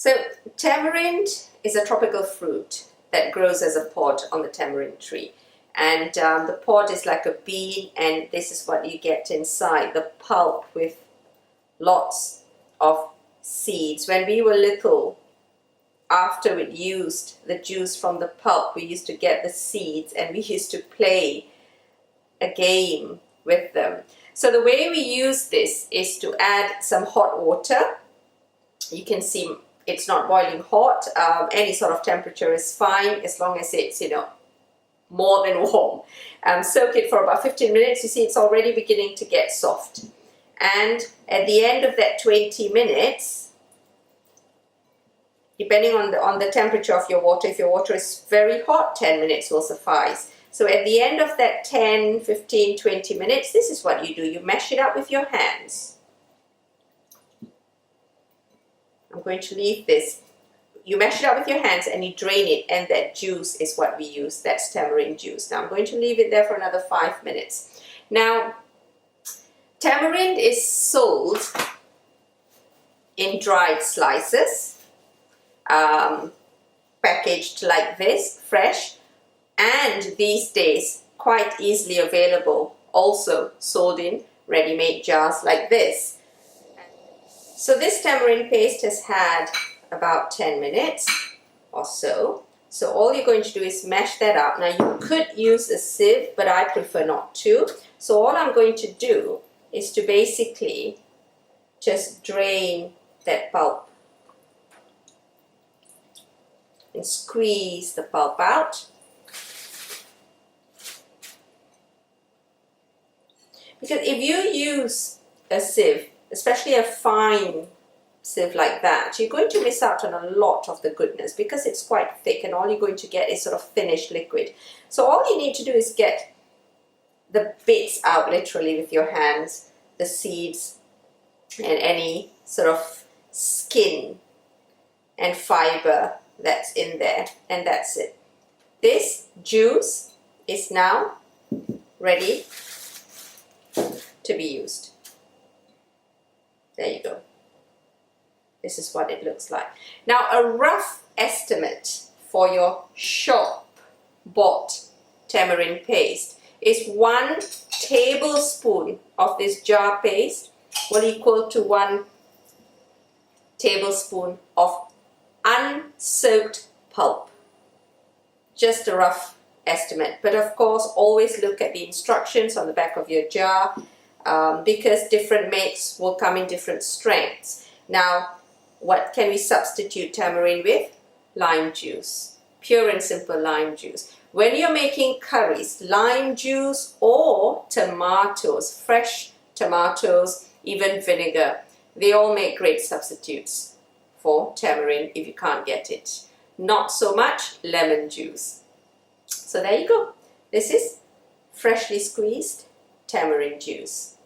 So tamarind is a tropical fruit that grows as a pod on the tamarind tree. And the pod is like a bean, and this is what you get inside, the pulp with lots of seeds. When we were little, after we used the juice from the pulp, we used to get the seeds and we used to play a game with them. So the way we use this is to add some hot water. You can see it's not boiling hot. Any sort of temperature is fine as long as it's, more than warm. Soak it for about 15 minutes. You see it's already beginning to get soft. And at the end of that 20 minutes, depending on the temperature of your water, if your water is very hot, 10 minutes will suffice. So at the end of that 10, 15, 20 minutes, this is what you do. You mash it up with your hands. I'm going to leave this. You mash it up with your hands and you drain it, and that juice is what we use. That's tamarind juice. Now I'm going to leave it there for another 5 minutes. Now, tamarind is sold in dried slices, packaged like this, fresh, and these days quite easily available, also sold in ready-made jars like this. So this tamarind paste has had about 10 minutes or so. So all you're going to do is mash that up. Now you could use a sieve, but I prefer not to. So all I'm going to do is to basically just drain that pulp and squeeze the pulp out. Because if you use a sieve, especially a fine sieve like that, you're going to miss out on a lot of the goodness because it's quite thick and all you're going to get is sort of finished liquid. So all you need to do is get the bits out literally with your hands, the seeds and any sort of skin and fiber that's in there, and that's it. This juice is now ready to be used. There you go. This is what it looks like. Now, a rough estimate for your shop-bought tamarind paste is 1 tablespoon of this jar paste will equal to 1 tablespoon of unsoaked pulp. Just a rough estimate. But of course, always look at the instructions on the back of your jar, because different makes will come in different strengths. Now, what can we substitute tamarind with? Lime juice. Pure and simple lime juice. When you're making curries, lime juice or tomatoes, fresh tomatoes, even vinegar, they all make great substitutes for tamarind if you can't get it. Not so much lemon juice. So there you go. This is freshly squeezed tamarind juice.